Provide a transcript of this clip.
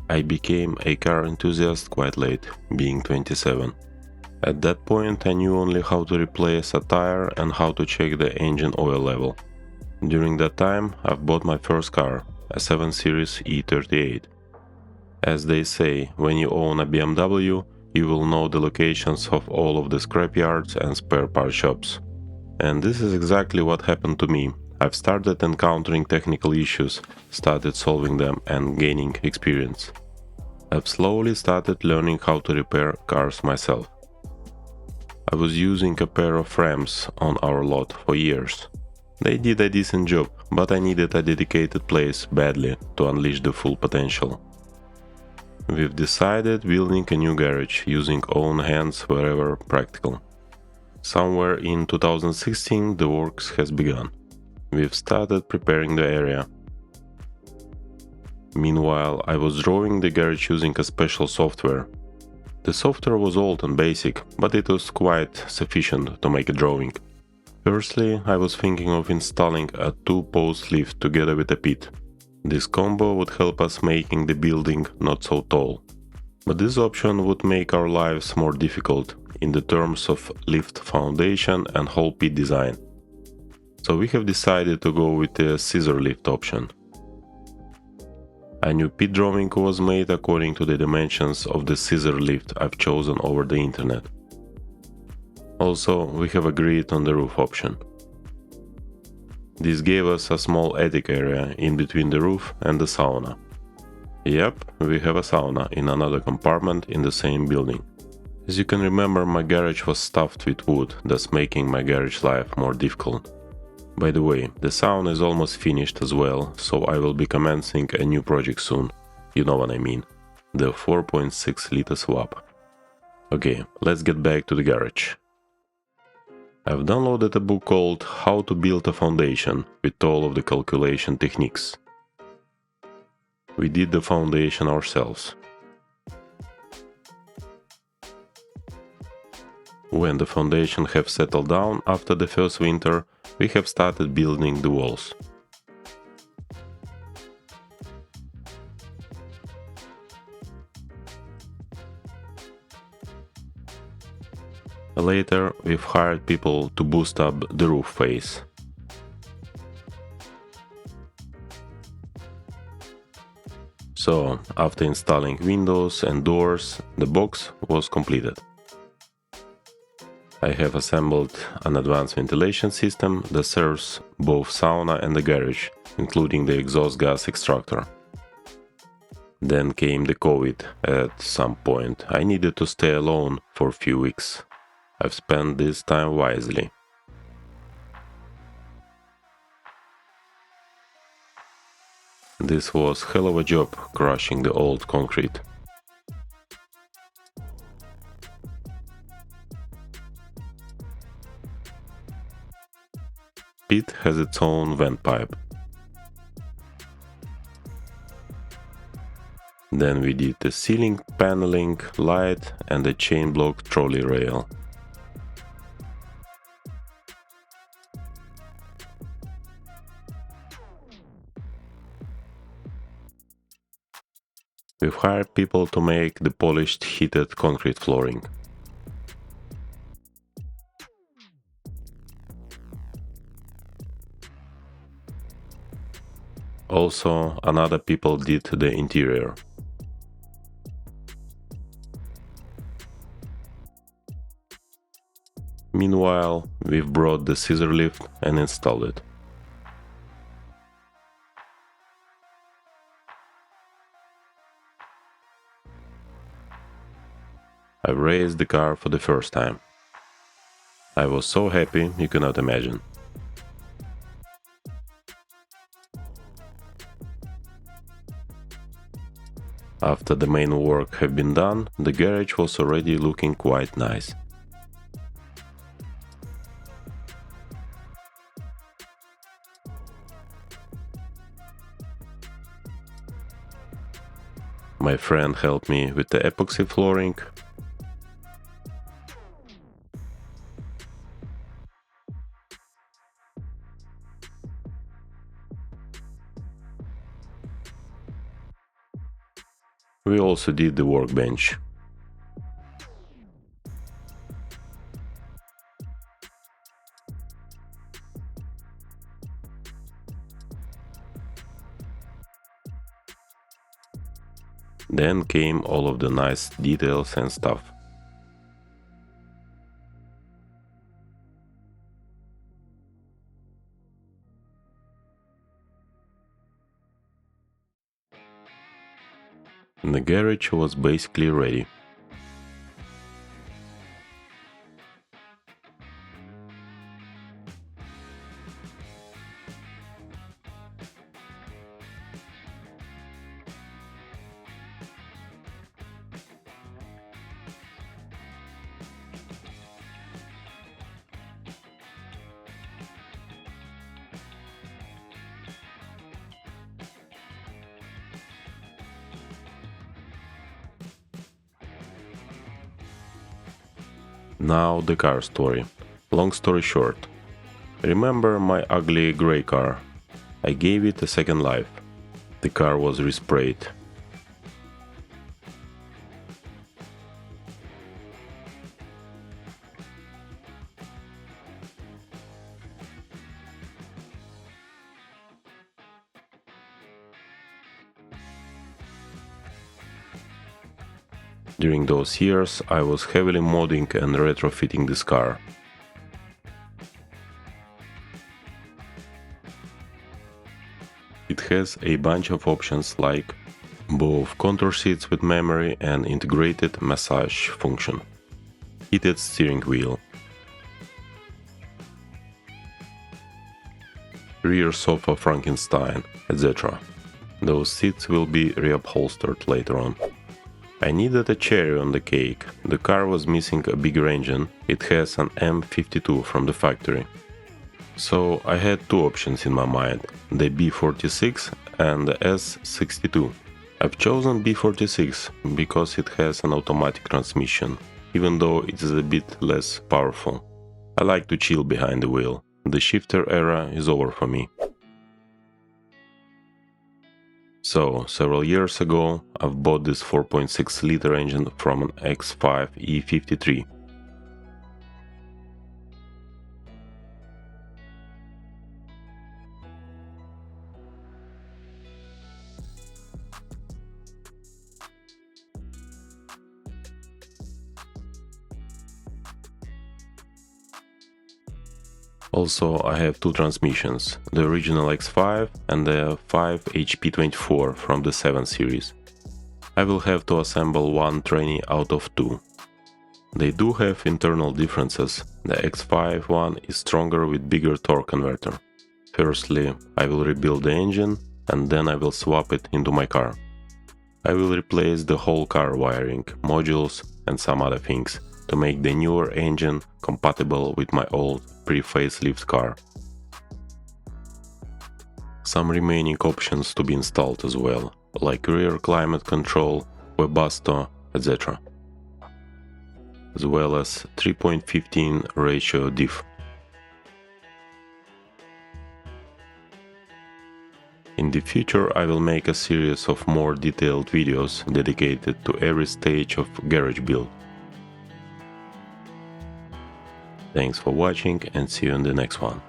I became a car enthusiast quite late, being 27. At that point I knew only how to replace a tire and how to check the engine oil level. During that time I've bought my first car, a 7 Series E38. As they say, when you own a BMW, you will know the locations of all of the scrapyards and spare part shops. And this is exactly what happened to me. I've started encountering technical issues, started solving them and gaining experience. I've slowly started learning how to repair cars myself. I was using a pair of frames on our lot for years. They did a decent job, but I needed a dedicated place badly to unleash the full potential. We've decided building a new garage using own hands wherever practical. Somewhere in 2016 the works has begun. We've started preparing the area. Meanwhile, I was drawing the garage using a special software. The software was old and basic, but it was quite sufficient to make a drawing. Firstly, I was thinking of installing a 2-post lift together with a pit. This combo would help us making the building not so tall. But this option would make our lives more difficult in the terms of lift foundation and whole pit design. So we have decided to go with the scissor lift option. A new pit drawing was made according to the dimensions of the scissor lift I've chosen over the internet. Also, we have agreed on the roof option. This gave us a small attic area in between the roof and the sauna. Yep, we have a sauna in another compartment in the same building. As you can remember, my garage was stuffed with wood, thus making my garage life more difficult. By the way, the sauna is almost finished as well, so I will be commencing a new project soon. You know what I mean. The 4.6 liter swap. Okay, let's get back to the garage. I've downloaded a book called How to Build a Foundation with all of the calculation techniques. We did the foundation ourselves. When the foundation have settled down after the first winter, we have started building the walls. Later, we've hired people to boost up the roof face. So, after installing windows and doors, the box was completed. I have assembled an advanced ventilation system that serves both sauna and the garage, including the exhaust gas extractor. Then came the COVID. At some point, I needed to stay alone for a few weeks. I've spent this time wisely. This was hell of a job crushing the old concrete. Pit has its own vent pipe. Then we did the ceiling paneling, light and the chain block trolley rail. We've hired people to make the polished heated concrete flooring. Also, another people did the interior. Meanwhile, we've brought the scissor lift and installed it. I raised the car for the first time. I was so happy you cannot imagine. After the main work had been done, the garage was already looking quite nice. My friend helped me with the epoxy flooring. We also did the workbench. Then came all of the nice details and stuff. The garage was basically ready. Now the car story. Long story short. Remember my ugly grey car? I gave it a second life. The car was resprayed. During those years, I was heavily modding and retrofitting this car. It has a bunch of options like both contour seats with memory and integrated massage function, heated steering wheel, rear sofa Frankenstein, etc. Those seats will be reupholstered later on. I needed a cherry on the cake. The car was missing a bigger engine. It has an M52 from the factory. So I had two options in my mind, the B46 and the S62. I've chosen B46 because it has an automatic transmission, even though it is a bit less powerful. I like to chill behind the wheel. The shifter era is over for me. So, several years ago, I've bought this 4.6 liter engine from an X5 E53. Also, I have two transmissions, the original X5 and the 5HP24 from the 7 series. I will have to assemble one tranny out of two. They do have internal differences. The X5 one is stronger with bigger torque converter. Firstly, I will rebuild the engine and then I will swap it into my car. I will replace the whole car wiring, modules and some other things to make the newer engine compatible with my old pre-facelift car. Some remaining options to be installed as well, like rear climate control, Webasto, etc. As well as 3.15 ratio diff. In the future I will make a series of more detailed videos dedicated to every stage of garage build. Thanks for watching and see you in the next one.